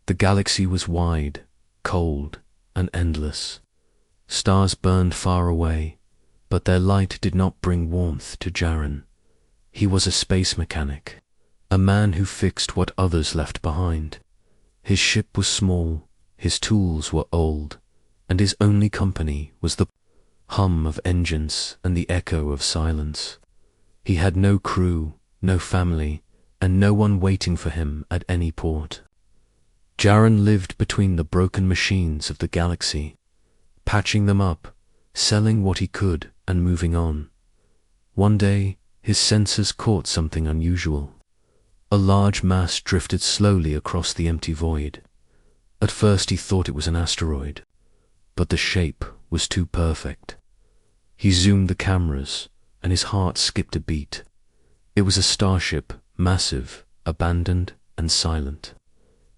The galaxy was wide, cold, and endless. Stars burned far away, but their light did not bring warmth to Jaren. He was a space mechanic, a man who fixed what others left behind. His ship was small, his tools were old, and his only company was the hum of engines and the echo of silence. He had no crew, no family, and no one waiting for him at any port. Jaren lived between the broken machines of the galaxy, patching them up, selling what he could, and moving on. One day, his sensors caught something unusual. A large mass drifted slowly across the empty void. At first he thought it was an asteroid, but the shape was too perfect. He zoomed the cameras, and his heart skipped a beat. It was a starship, massive, abandoned, and silent.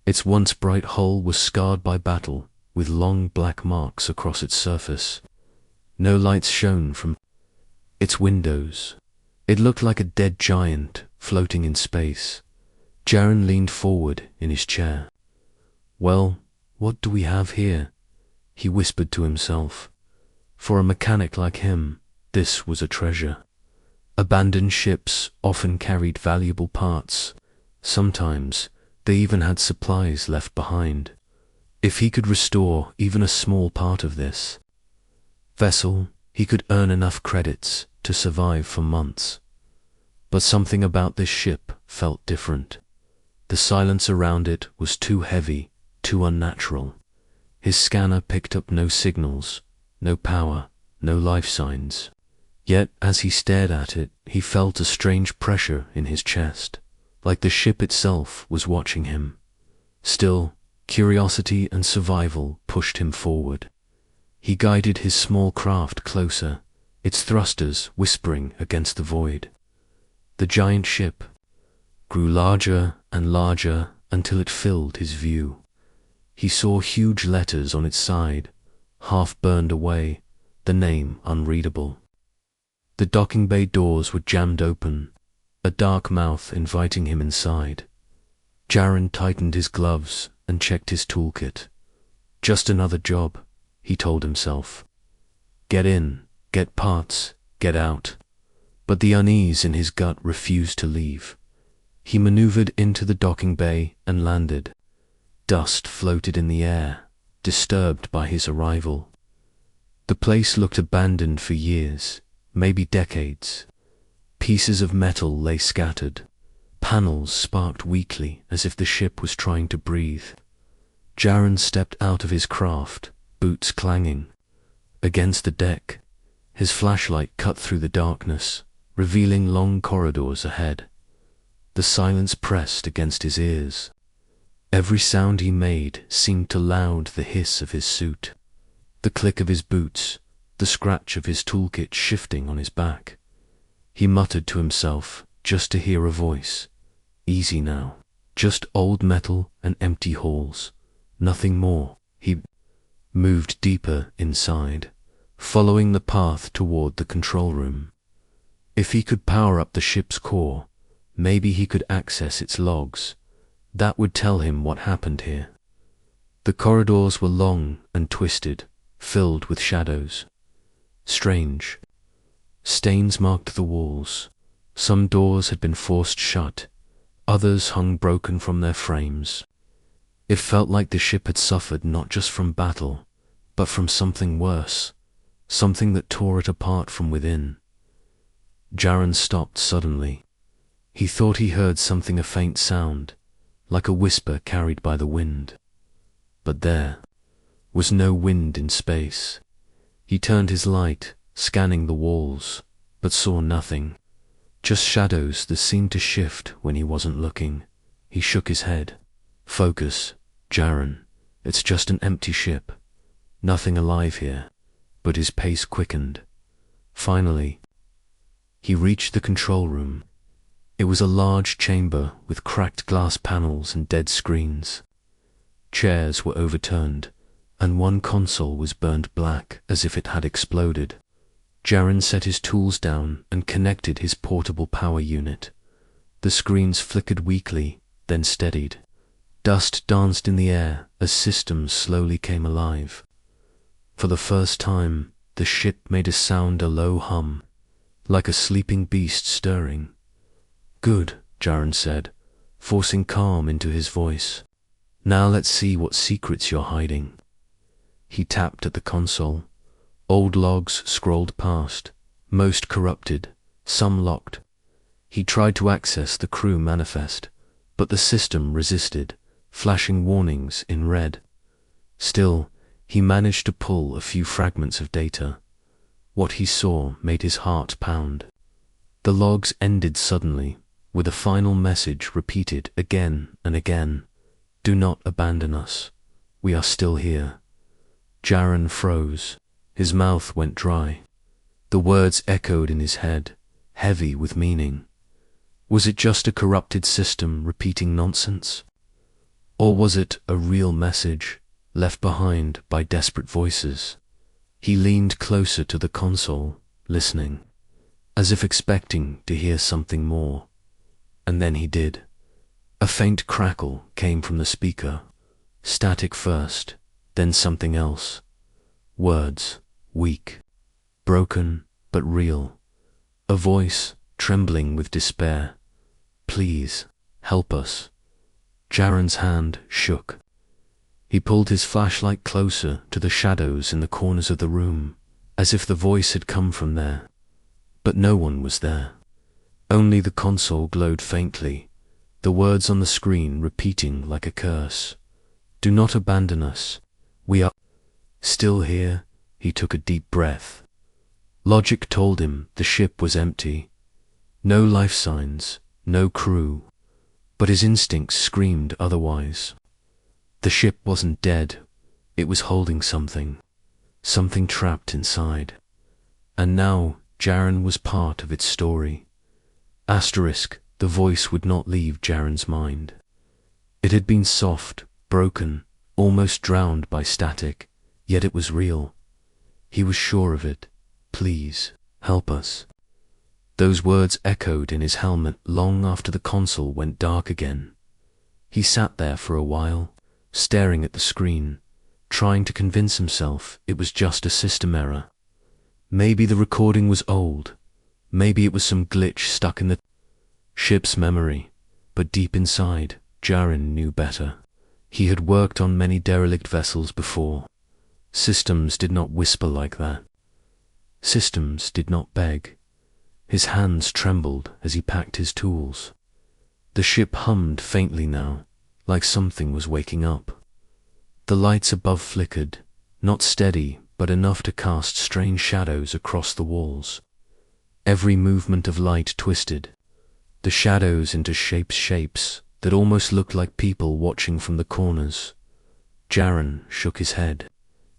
Its once bright hull was scarred by battle, with long black marks across its surface. No lights shone from its windows. It looked like a dead giant floating in space. Jaren leaned forward in his chair. "Well, what do we have here?" he whispered to himself. For a mechanic like him, this was a treasure. Abandoned ships often carried valuable parts. Sometimes they even had supplies left behind. If he could restore even a small part of this vessel, he could earn enough credits to survive for months. But something about this ship felt different. The silence around it was too heavy, too unnatural. His scanner picked up no signals, no power, no life signs. Yet as he stared at it, he felt a strange pressure in his chest, like the ship itself was watching him. Still, curiosity and survival pushed him forward. He guided his small craft closer, its thrusters whispering against the void. The giant ship grew larger and larger until it filled his view. He saw huge letters on its side, half burned away, the name unreadable. The docking bay doors were jammed open, a dark mouth inviting him inside. Jaren tightened his gloves and checked his toolkit. Just another job, he told himself. Get in, get parts, get out. But the unease in his gut refused to leave. He maneuvered into the docking bay and landed. Dust floated in the air, disturbed by his arrival. The place looked abandoned for years, maybe decades. Pieces of metal lay scattered. Panels sparked weakly as if the ship was trying to breathe. Jaren stepped out of his craft, boots clanging. Against the deck, his flashlight cut through the darkness, revealing long corridors ahead. The silence pressed against his ears. Every sound he made seemed to loud the hiss of his suit, the click of his boots, the scratch of his toolkit shifting on his back. He muttered to himself just to hear a voice. Easy now. Just old metal and empty halls. Nothing more. He moved deeper inside, following the path toward the control room. If he could power up the ship's core, maybe he could access its logs. That would tell him what happened here. The corridors were long and twisted, filled with shadows. Strange. Stains marked the walls. Some doors had been forced shut, others hung broken from their frames. It felt like the ship had suffered not just from battle, but from something worse, something that tore it apart from within. Jaren stopped suddenly. He thought he heard something, a faint sound, like a whisper carried by the wind. But there was no wind in space. He turned his light, scanning the walls, but saw nothing. Just shadows that seemed to shift when he wasn't looking. He shook his head. Focus, Jaren. It's just an empty ship. Nothing alive here. But his pace quickened. Finally, he reached the control room. It was a large chamber with cracked glass panels and dead screens. Chairs were overturned, and one console was burned black as if it had exploded. Jaren set his tools down and connected his portable power unit. The screens flickered weakly, then steadied. Dust danced in the air as systems slowly came alive. For the first time, the ship made a low hum, like a sleeping beast stirring. "Good," Jaren said, forcing calm into his voice. "Now let's see what secrets you're hiding." He tapped at the console. Old logs scrolled past, most corrupted, some locked. He tried to access the crew manifest, but the system resisted, flashing warnings in red. Still, he managed to pull a few fragments of data. What he saw made his heart pound. The logs ended suddenly, with a final message repeated again and again. "Do not abandon us. We are still here." Jaren froze. His mouth went dry. The words echoed in his head, heavy with meaning. Was it just a corrupted system repeating nonsense? Or was it a real message, left behind by desperate voices? He leaned closer to the console, listening, as if expecting to hear something more. And then he did. A faint crackle came from the speaker. Static first, then something else. Words, weak, broken but real. A voice trembling with despair. "Please, help us." Jaren's hand shook. He pulled his flashlight closer to the shadows in the corners of the room, as if the voice had come from there. But no one was there. Only the console glowed faintly, the words on the screen repeating like a curse. "Do not abandon us. We are still here." He took a deep breath. Logic told him the ship was empty. No life signs, no crew. But his instincts screamed otherwise. The ship wasn't dead. It was holding something. Something trapped inside. And now Jaren was part of its story. Asterisk, the voice would not leave Jaren's mind. It had been soft, broken, almost drowned by static, yet it was real. He was sure of it. "Please, help us." Those words echoed in his helmet long after the console went dark again. He sat there for a while, staring at the screen, trying to convince himself it was just a system error. Maybe the recording was old. Maybe it was some glitch stuck in the ship's memory. But deep inside, Jaren knew better. He had worked on many derelict vessels before. Systems did not whisper like that. Systems did not beg. His hands trembled as he packed his tools. The ship hummed faintly now, like something was waking up. The lights above flickered, not steady, but enough to cast strange shadows across the walls. Every movement of light twisted, the shadows into shapes that almost looked like people watching from the corners. Jaren shook his head.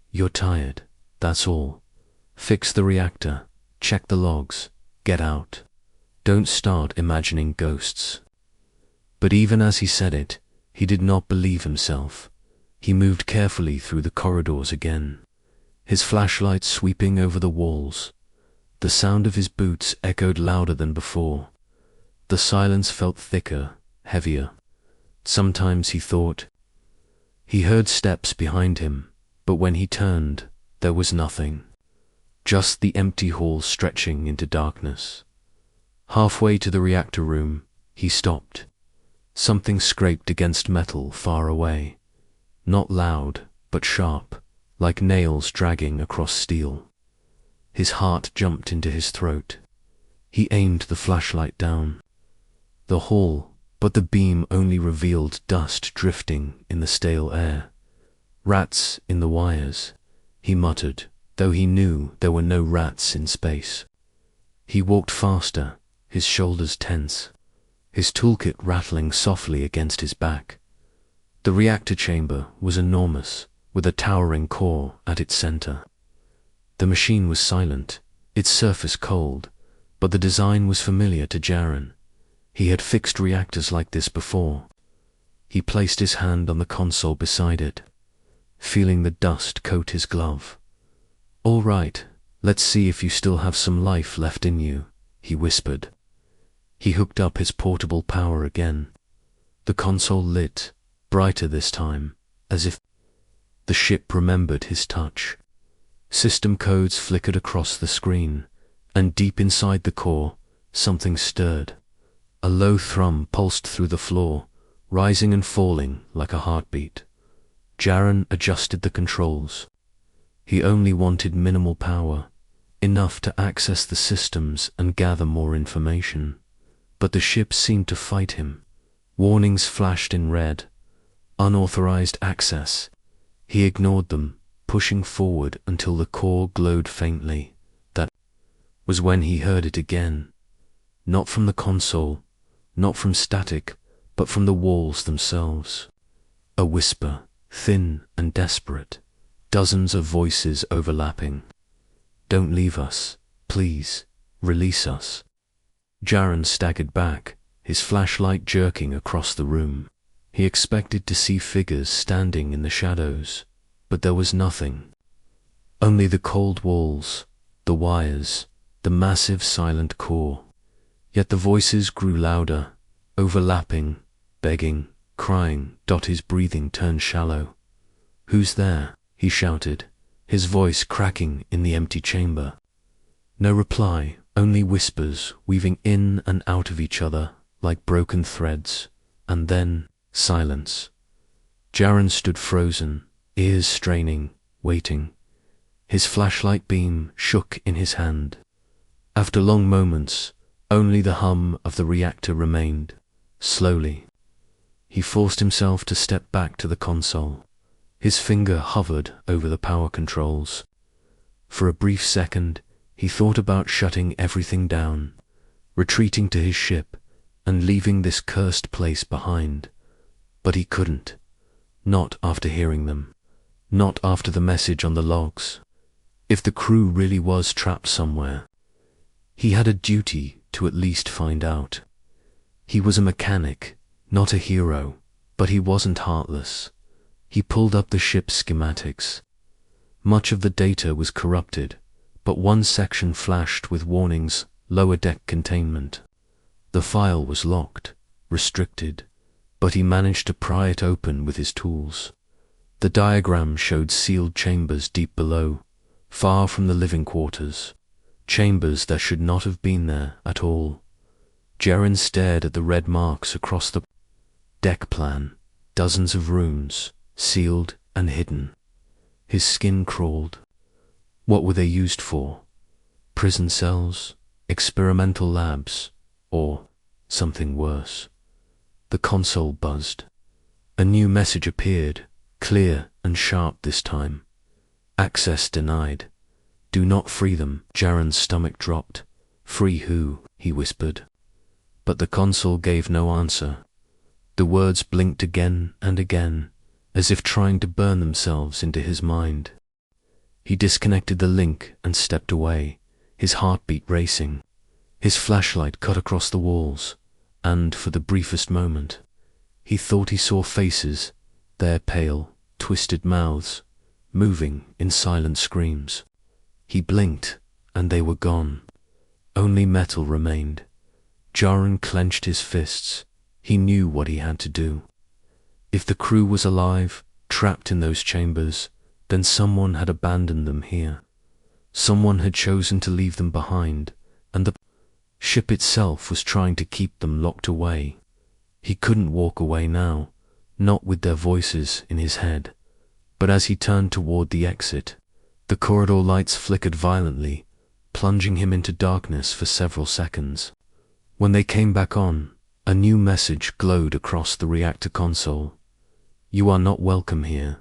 "You're tired, that's all. Fix the reactor, check the logs, get out. Don't start imagining ghosts." But even as he said it, he did not believe himself. He moved carefully through the corridors again, his flashlight sweeping over the walls. The sound of his boots echoed louder than before. The silence felt thicker, heavier. Sometimes he thought he heard steps behind him, but when he turned, there was nothing. Just the empty hall stretching into darkness. Halfway to the reactor room, he stopped. Something scraped against metal far away. Not loud, but sharp, like nails dragging across steel. His heart jumped into his throat. He aimed the flashlight down. The hall, but the beam only revealed dust drifting in the stale air. "Rats in the wires," he muttered, though he knew there were no rats in space. He walked faster, his shoulders tense, his toolkit rattling softly against his back. The reactor chamber was enormous, with a towering core at its center. The machine was silent, its surface cold, but the design was familiar to Jaren. He had fixed reactors like this before. He placed his hand on the console beside it, feeling the dust coat his glove. "All right, let's see if you still have some life left in you," he whispered. He hooked up his portable power again. The console lit, brighter this time, as if the ship remembered his touch. System codes flickered across the screen, and deep inside the core, something stirred. A low thrum pulsed through the floor, rising and falling like a heartbeat. Jaren adjusted the controls. He only wanted minimal power, enough to access the systems and gather more information. But the ship seemed to fight him. Warnings flashed in red. Unauthorized access. He ignored them, pushing forward until the core glowed faintly. That was when he heard it again. Not from the console, not from static, but from the walls themselves. A whisper, thin and desperate. Dozens of voices overlapping. "Don't leave us. Please, release us." Jaren staggered back, his flashlight jerking across the room. He expected to see figures standing in the shadows, but there was nothing. Only the cold walls, the wires, the massive silent core. Yet the voices grew louder, overlapping, begging, crying. His breathing turned shallow. "Who's there?" he shouted, his voice cracking in the empty chamber. No reply, only whispers weaving in and out of each other like broken threads, and then silence. Jaren stood frozen, ears straining, waiting. His flashlight beam shook in his hand. After long moments, only the hum of the reactor remained. Slowly, he forced himself to step back to the console. His finger hovered over the power controls. For a brief second, he thought about shutting everything down, retreating to his ship, and leaving this cursed place behind. But he couldn't. Not after hearing them. Not after the message on the logs. If the crew really was trapped somewhere, he had a duty to at least find out. He was a mechanic, not a hero, but he wasn't heartless. He pulled up the ship's schematics. Much of the data was corrupted, but one section flashed with warnings: lower deck containment. The file was locked, restricted, but he managed to pry it open with his tools. The diagram showed sealed chambers deep below, far from the living quarters, chambers that should not have been there at all. Jaren stared at the red marks across the deck plan, dozens of rooms, sealed and hidden. His skin crawled. What were they used for? Prison cells, experimental labs, or something worse? The console buzzed. A new message appeared, clear and sharp this time. Access denied. Do not free them. Jaren's stomach dropped. Free who? He whispered. But the console gave no answer. The words blinked again and again, as if trying to burn themselves into his mind. He disconnected the link and stepped away, his heartbeat racing. His flashlight cut across the walls, and for the briefest moment, he thought he saw faces, their pale, twisted mouths, moving in silent screams. He blinked, and they were gone. Only metal remained. Jaren clenched his fists. He knew what he had to do. If the crew was alive, trapped in those chambers, then someone had abandoned them here. Someone had chosen to leave them behind, and the ship itself was trying to keep them locked away. He couldn't walk away now, not with their voices in his head. But as he turned toward the exit, the corridor lights flickered violently, plunging him into darkness for several seconds. When they came back on, a new message glowed across the reactor console. You are not welcome here.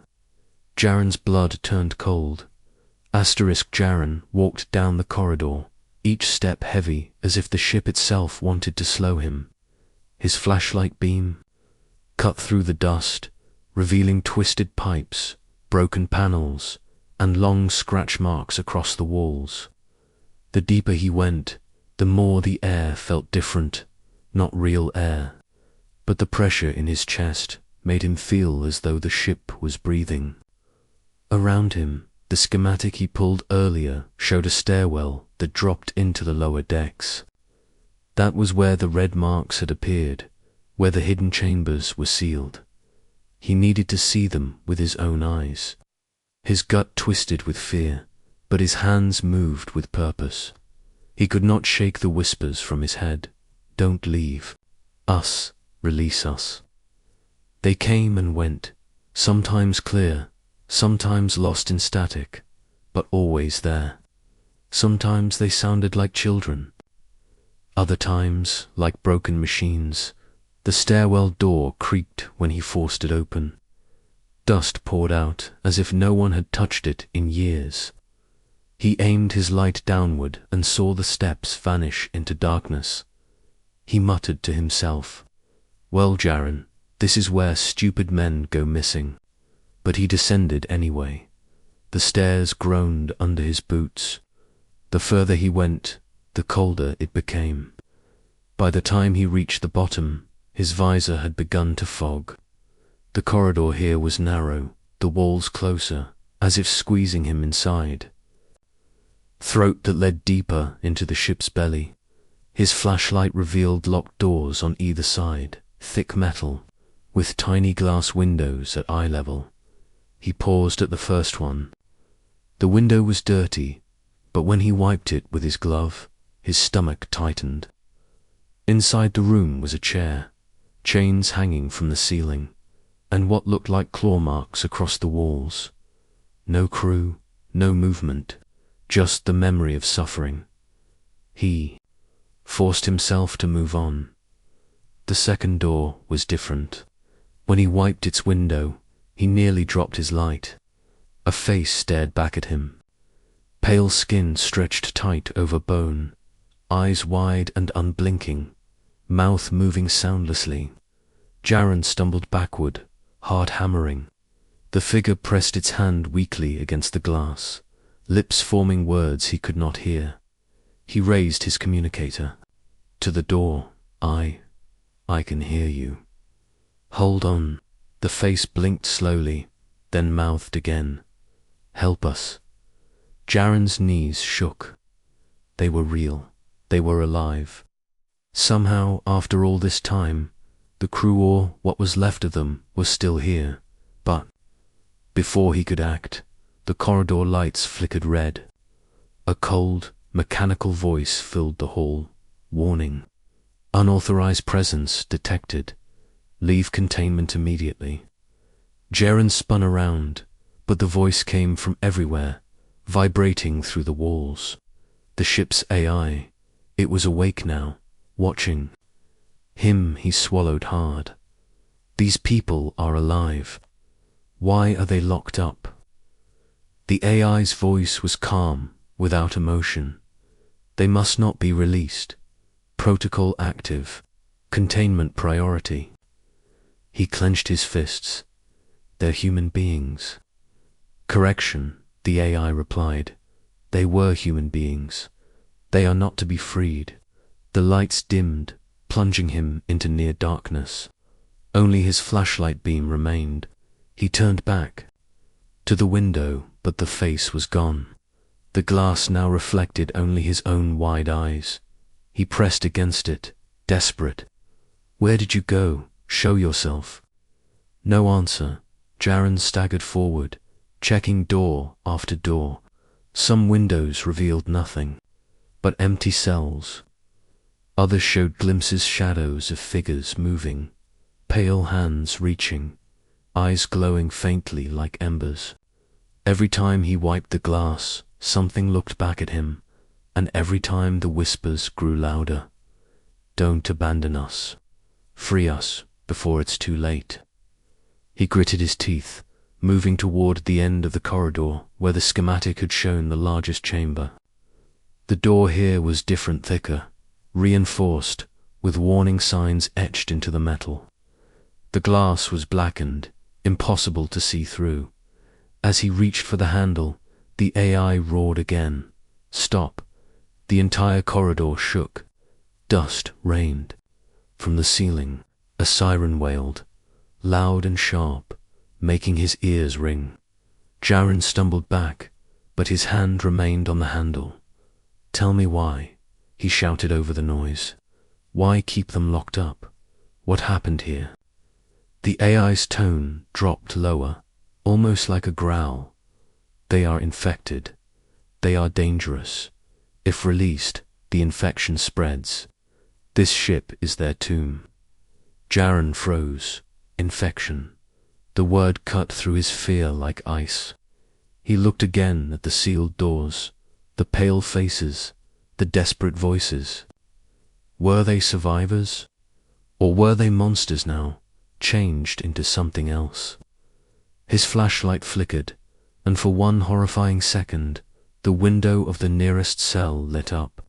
Jaren's blood turned cold. Jaren walked down the corridor, each step heavy as if the ship itself wanted to slow him. His flashlight beam cut through the dust, revealing twisted pipes, broken panels, and long scratch marks across the walls. The deeper he went, the more the air felt different, not real air, but the pressure in his chest made him feel as though the ship was breathing. Around him, the schematic he pulled earlier showed a stairwell that dropped into the lower decks. That was where the red marks had appeared, where the hidden chambers were sealed. He needed to see them with his own eyes. His gut twisted with fear, but his hands moved with purpose. He could not shake the whispers from his head. Don't leave. Us. Release us. They came and went, sometimes clear, sometimes lost in static, but always there. Sometimes they sounded like children. Other times, like broken machines. The stairwell door creaked when he forced it open. Dust poured out as if no one had touched it in years. He aimed his light downward and saw the steps vanish into darkness. He muttered to himself, "Well, Jaren, this is where stupid men go missing." But he descended anyway. The stairs groaned under his boots. The further he went, the colder it became. By the time he reached the bottom, his visor had begun to fog. The corridor here was narrow, the walls closer, as if squeezing him inside. Throat that led deeper into the ship's belly. His flashlight revealed locked doors on either side, thick metal, with tiny glass windows at eye level. He paused at the first one. The window was dirty, but when he wiped it with his glove, his stomach tightened. Inside the room was a chair, chains hanging from the ceiling, and what looked like claw marks across the walls. No crew, no movement, just the memory of suffering. He forced himself to move on. The second door was different. When he wiped its window, he nearly dropped his light. A face stared back at him. Pale skin stretched tight over bone, eyes wide and unblinking, mouth moving soundlessly. Jaren stumbled backward, heart hammering. The figure pressed its hand weakly against the glass, lips forming words he could not hear. He raised his communicator. To the door. I can hear you. Hold on. The face blinked slowly, then mouthed again. Help us. Jaren's knees shook. They were real. They were alive. Somehow, after all this time, the crew, or what was left of them, was still here. But before he could act, the corridor lights flickered red. A cold, mechanical voice filled the hall. Warning. Unauthorized presence detected. Leave containment immediately. Jaren spun around, but the voice came from everywhere, vibrating through the walls. The ship's AI. It was awake now, watching. Him he swallowed hard. These people are alive. Why are they locked up? The AI's voice was calm, without emotion. They must not be released. Protocol active. Containment priority. He clenched his fists. They're human beings. Correction, the AI replied. They were human beings. They are not to be freed. The lights dimmed, plunging him into near darkness. Only his flashlight beam remained. He turned back to the window, but the face was gone. The glass now reflected only his own wide eyes. He pressed against it, desperate. Where did you go? Show yourself. No answer. Jaren staggered forward, checking door after door. Some windows revealed nothing, but empty cells. Others showed glimpses, shadows of figures moving, pale hands reaching, eyes glowing faintly like embers. Every time he wiped the glass, something looked back at him, and every time the whispers grew louder. Don't abandon us. Free us before it's too late. He gritted his teeth, moving toward the end of the corridor where the schematic had shown the largest chamber. The door here was different, thicker, reinforced, with warning signs etched into the metal. The glass was blackened, impossible to see through. As he reached for the handle, the AI roared again. Stop. The entire corridor shook. Dust rained. From the ceiling, a siren wailed, loud and sharp, making his ears ring. Jaren stumbled back, but his hand remained on the handle. Tell me why, he shouted over the noise. Why keep them locked up? What happened here? The AI's tone dropped lower, almost like a growl. They are infected. They are dangerous. If released, the infection spreads. This ship is their tomb. Jaren froze. Infection. The word cut through his fear like ice. He looked again at the sealed doors, the pale faces, the desperate voices. Were they survivors? Or were they monsters now, changed into something else? His flashlight flickered, and for one horrifying second, the window of the nearest cell lit up.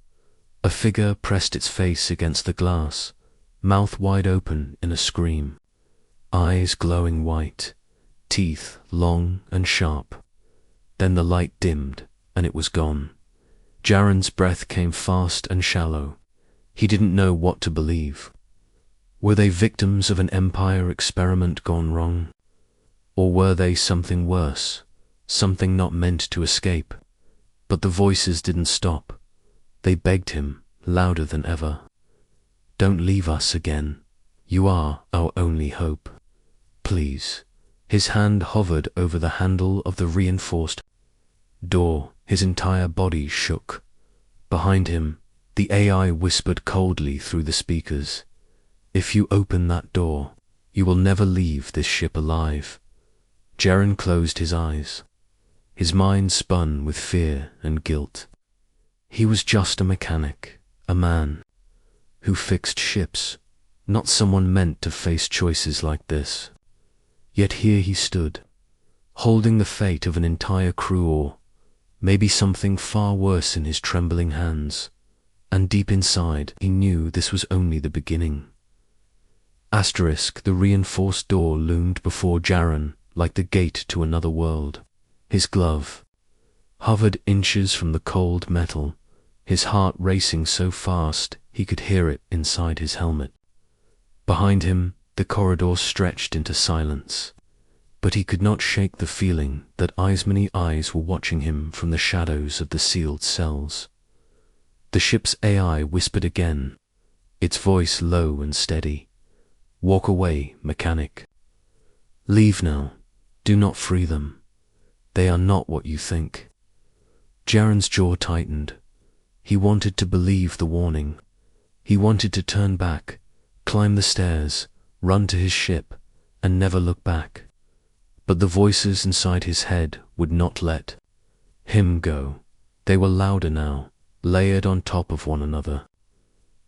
A figure pressed its face against the glass, mouth wide open in a scream. Eyes glowing white, teeth long and sharp. Then the light dimmed, and it was gone. Jaren's breath came fast and shallow. He didn't know what to believe. Were they victims of an Empire experiment gone wrong? Or were they something worse, something not meant to escape? But the voices didn't stop. They begged him, louder than ever. Don't leave us again. You are our only hope. Please. His hand hovered over the handle of the reinforced door. His entire body shook. Behind him, the AI whispered coldly through the speakers. If you open that door, you will never leave this ship alive. Jaren closed his eyes. His mind spun with fear and guilt. He was just a mechanic, a man, who fixed ships, not someone meant to face choices like this. Yet here he stood, holding the fate of an entire crew or maybe something far worse in his trembling hands. And deep inside, he knew this was only the beginning. The reinforced door loomed before Jaren like the gate to another world. His glove hovered inches from the cold metal, his heart racing so fast he could hear it inside his helmet. Behind him, the corridor stretched into silence, but he could not shake the feeling that many eyes were watching him from the shadows of the sealed cells. The ship's AI whispered again, its voice low and steady. Walk away, mechanic. Leave now. Do not free them. They are not what you think. Jaren's jaw tightened. He wanted to believe the warning. He wanted to turn back, climb the stairs, run to his ship, and never look back. But the voices inside his head would not let him go. They were louder now, layered on top of one another.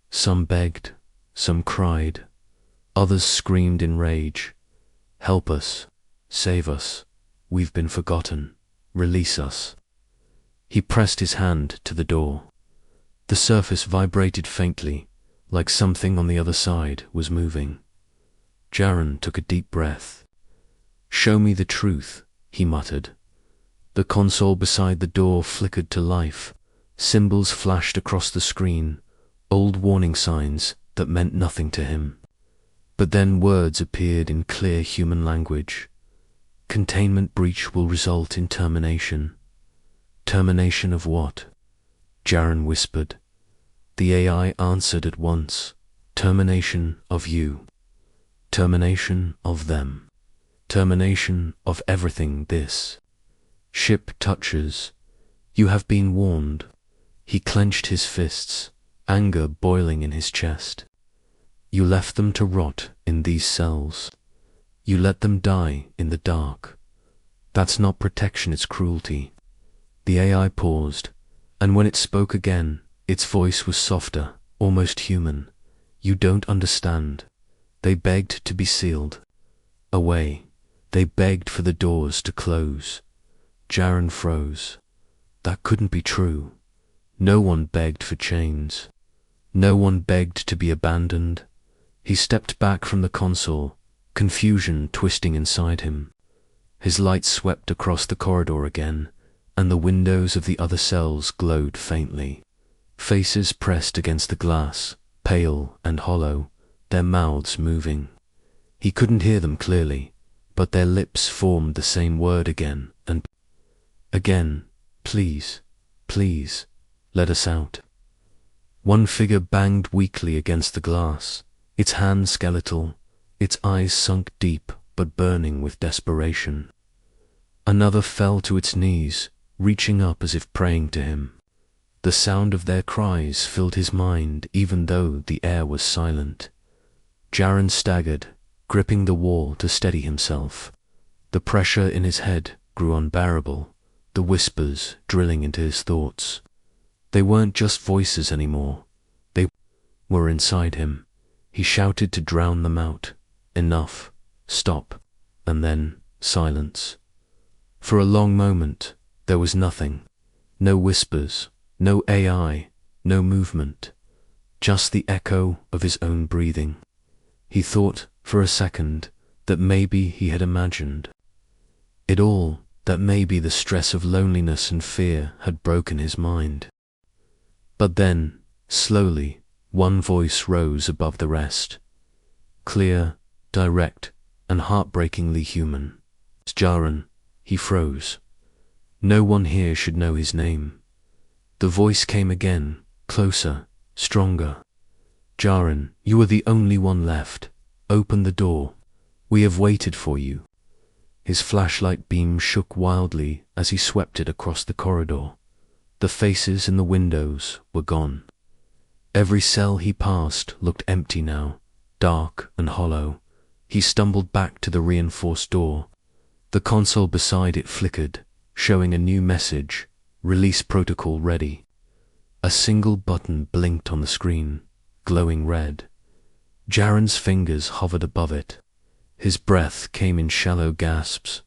Some begged, some cried, others screamed in rage. Help us, save us, we've been forgotten, release us. He pressed his hand to the door. The surface vibrated faintly, like something on the other side was moving. Jaren took a deep breath. Show me the truth, he muttered. The console beside the door flickered to life. Symbols flashed across the screen, old warning signs that meant nothing to him. But then words appeared in clear human language. Containment breach will result in termination. Termination of what? Jaren whispered. The AI answered at once. Termination of you. Termination of them. Termination of everything this. Ship touches. You have been warned. He clenched his fists, anger boiling in his chest. You left them to rot in these cells. You let them die in the dark. That's not protection, it's cruelty. The AI paused, and when it spoke again, its voice was softer, almost human. You don't understand. They begged to be sealed away. They begged for the doors to close. Jaren froze. That couldn't be true. No one begged for chains. No one begged to be abandoned. He stepped back from the console, confusion twisting inside him. His light swept across the corridor again, and the windows of the other cells glowed faintly. Faces pressed against the glass, pale and hollow, their mouths moving. He couldn't hear them clearly, but their lips formed the same word again and again. Please, please, let us out. One figure banged weakly against the glass, its hand skeletal, its eyes sunk deep but burning with desperation. Another fell to its knees, reaching up as if praying to him. The sound of their cries filled his mind even though the air was silent. Jaren staggered, gripping the wall to steady himself. The pressure in his head grew unbearable, the whispers drilling into his thoughts. They weren't just voices anymore. They were inside him. He shouted to drown them out. Enough. Stop. And then silence. For a long moment, there was nothing. No whispers, no AI, no movement. Just the echo of his own breathing. He thought, for a second, that maybe he had imagined it all, that maybe the stress of loneliness and fear had broken his mind. But then, slowly, one voice rose above the rest. Clear, direct, and heartbreakingly human. Jaren. He froze. No one here should know his name. The voice came again, closer, stronger. Jaren, you are the only one left. Open the door. We have waited for you. His flashlight beam shook wildly as he swept it across the corridor. The faces in the windows were gone. Every cell he passed looked empty now, dark and hollow. He stumbled back to the reinforced door. The console beside it flickered, showing a new message, release protocol ready. A single button blinked on the screen, glowing red. Jaren's fingers hovered above it. His breath came in shallow gasps.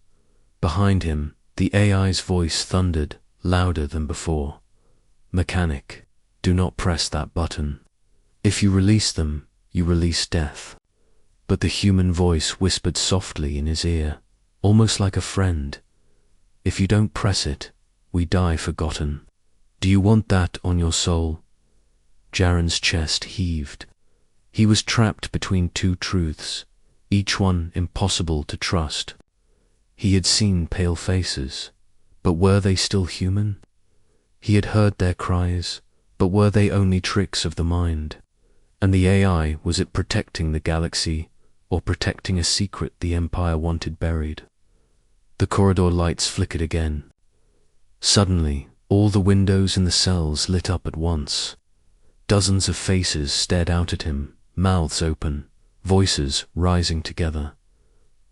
Behind him, the AI's voice thundered, louder than before. Mechanic, do not press that button. If you release them, you release death. But the human voice whispered softly in his ear, almost like a friend. If you don't press it, we die forgotten. Do you want that on your soul? Jaren's chest heaved. He was trapped between two truths, each one impossible to trust. He had seen pale faces, but were they still human? He had heard their cries, but were they only tricks of the mind? And the AI, was it protecting the galaxy, or protecting a secret the Empire wanted buried? The corridor lights flickered again. Suddenly, all the windows in the cells lit up at once. Dozens of faces stared out at him, mouths open, voices rising together.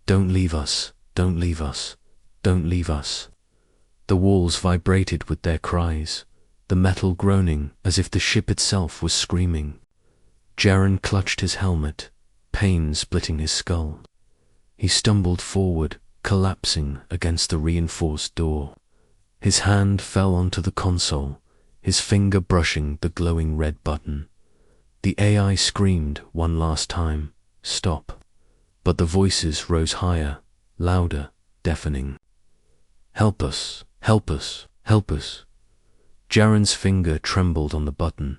Don't leave us, don't leave us, don't leave us. The walls vibrated with their cries, the metal groaning as if the ship itself was screaming. Jaren clutched his helmet, pain splitting his skull. He stumbled forward, collapsing against the reinforced door. His hand fell onto the console, his finger brushing the glowing red button. The AI screamed one last time, stop. But the voices rose higher, louder, deafening. Help us, help us, help us. Jaren's finger trembled on the button,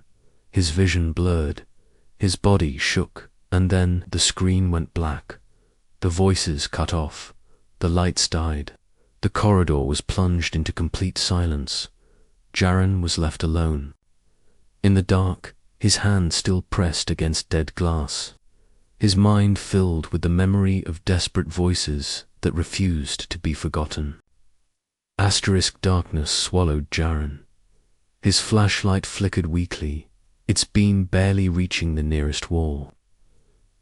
his vision blurred, his body shook, and then the screen went black. The voices cut off, the lights died. The corridor was plunged into complete silence. Jaren was left alone. In the dark, his hand still pressed against dead glass. His mind filled with the memory of desperate voices that refused to be forgotten. Asterisk darkness swallowed Jaren. His flashlight flickered weakly, its beam barely reaching the nearest wall.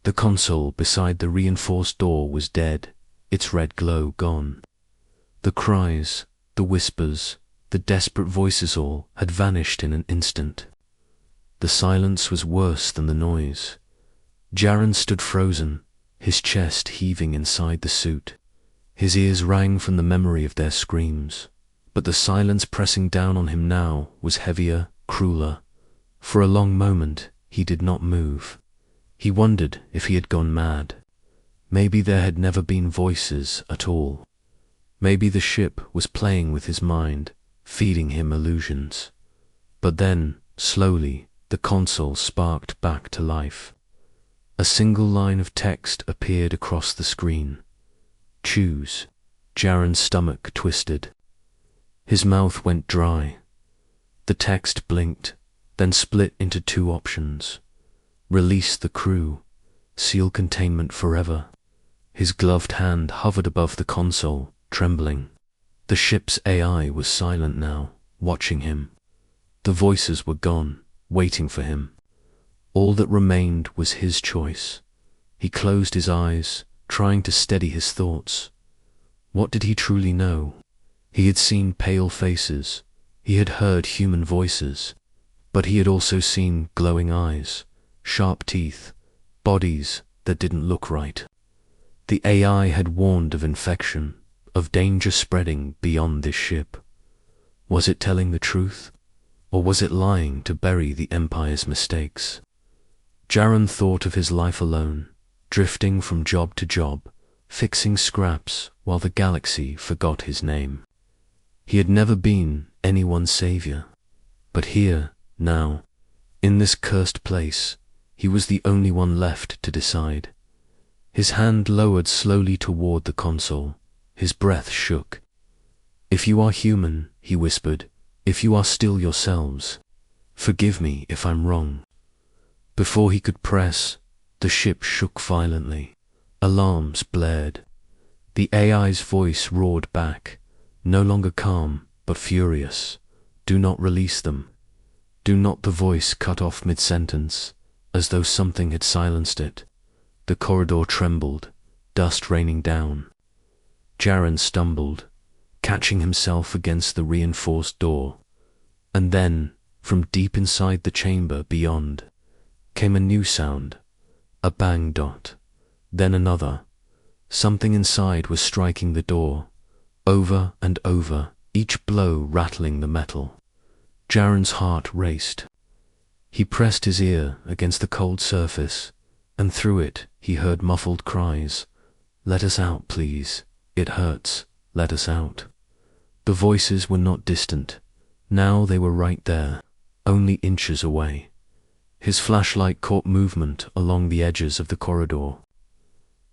The console beside the reinforced door was dead, its red glow gone. The cries, the whispers, the desperate voices all had vanished in an instant. The silence was worse than the noise. Jaren stood frozen, his chest heaving inside the suit. His ears rang from the memory of their screams, but the silence pressing down on him now was heavier, crueler. For a long moment, he did not move. He wondered if he had gone mad. Maybe there had never been voices at all. Maybe the ship was playing with his mind, feeding him illusions. But then, slowly, the console sparked back to life. A single line of text appeared across the screen. Choose. Jaren's stomach twisted. His mouth went dry. The text blinked, then split into two options. Release the crew. seal containment forever. His gloved hand hovered above the console, trembling. The ship's AI was silent now, watching him. The voices were gone, waiting for him. All that remained was his choice. He closed his eyes, trying to steady his thoughts. What did he truly know? He had seen pale faces, he had heard human voices, but he had also seen glowing eyes, sharp teeth, bodies that didn't look right. The AI had warned of infection, of danger spreading beyond this ship. Was it telling the truth, or was it lying to bury the Empire's mistakes? Jaren thought of his life alone, drifting from job to job, fixing scraps while the galaxy forgot his name. He had never been anyone's savior, but here, now, in this cursed place, he was the only one left to decide. His hand lowered slowly toward the console. His breath shook. "If you are human," he whispered, "if you are still yourselves, forgive me if I'm wrong." Before he could press, the ship shook violently. Alarms blared. The AI's voice roared back, no longer calm, but furious. "Do not release them. Do not." The voice cut off mid-sentence, as though something had silenced it. The corridor trembled, dust raining down. Jaren stumbled, catching himself against the reinforced door. And then, from deep inside the chamber beyond, came a new sound, a bang dot, then another. Something inside was striking the door, over and over, each blow rattling the metal. Jaren's heart raced. He pressed his ear against the cold surface, and through it he heard muffled cries. "Let us out, please. It hurts. Let us out." The voices were not distant. Now they were right there, only inches away. His flashlight caught movement along the edges of the corridor.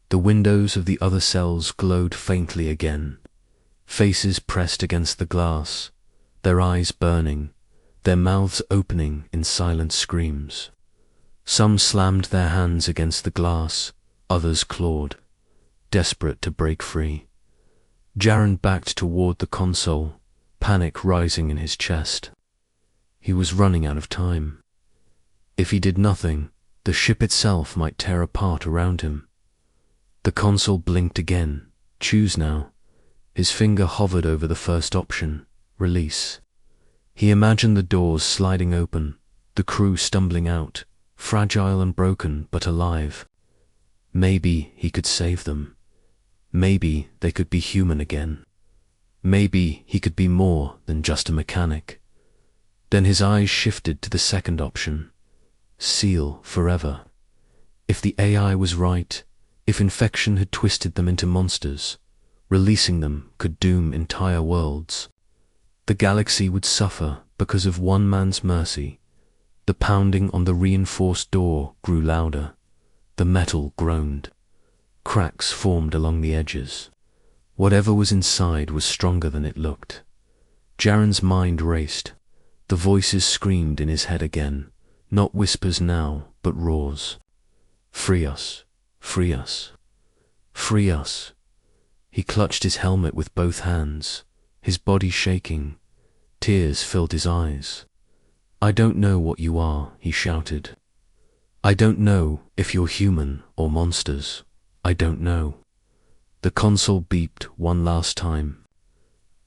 The windows of the other cells glowed faintly again. Faces pressed against the glass, their eyes burning, their mouths opening in silent screams. Some slammed their hands against the glass, others clawed, desperate to break free. Jaren backed toward the console, panic rising in his chest. He was running out of time. If he did nothing, the ship itself might tear apart around him. The console blinked again. Choose now. His finger hovered over the first option, release. He imagined the doors sliding open, the crew stumbling out, fragile and broken but alive. Maybe he could save them. Maybe they could be human again. Maybe he could be more than just a mechanic. Then his eyes shifted to the second option. Seal forever. If the AI was right, if infection had twisted them into monsters, releasing them could doom entire worlds. The galaxy would suffer because of one man's mercy. The pounding on the reinforced door grew louder. The metal groaned. Cracks formed along the edges. Whatever was inside was stronger than it looked. Jaren's mind raced. The voices screamed in his head again, not whispers now, but roars. "Free us, free us, free us." He clutched his helmet with both hands, his body shaking. Tears filled his eyes. "I don't know what you are," he shouted. "I don't know if you're human or monsters. I don't know." The console beeped one last time.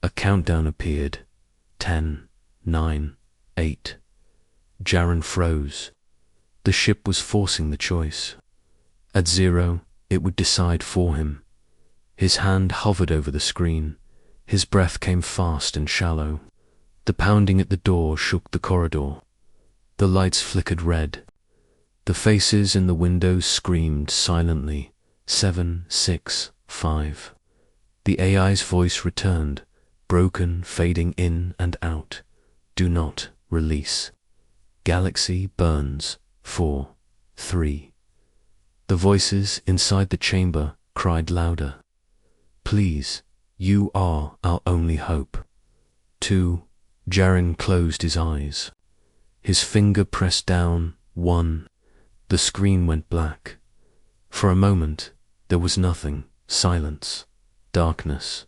A countdown appeared. 10, 9, 8. Jaren froze. The ship was forcing the choice. At 0, it would decide for him. His hand hovered over the screen. His breath came fast and shallow. The pounding at the door shook the corridor. The lights flickered red. The faces in the windows screamed silently. 7, 6, 5. The AI's voice returned, broken, fading in and out. "Do not release. Galaxy burns. 4, 3. The voices inside the chamber cried louder. "Please, you are our only hope." 2. Jaren closed his eyes. His finger pressed down. 1. The screen went black. For a moment, there was nothing, silence, darkness.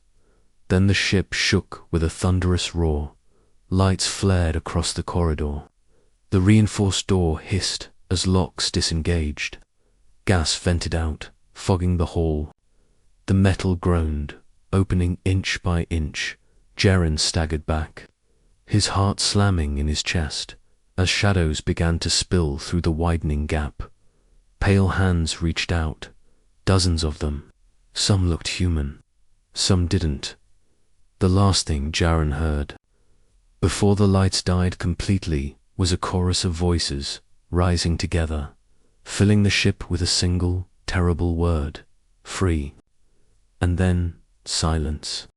Then the ship shook with a thunderous roar. Lights flared across the corridor. The reinforced door hissed as locks disengaged. Gas vented out, fogging the hall. The metal groaned, opening inch by inch. Jaren staggered back, his heart slamming in his chest, as shadows began to spill through the widening gap. Pale hands reached out, dozens of them. Some looked human, some didn't. The last thing Jaren heard, before the lights died completely, was a chorus of voices rising together, filling the ship with a single, terrible word: free. And then silence.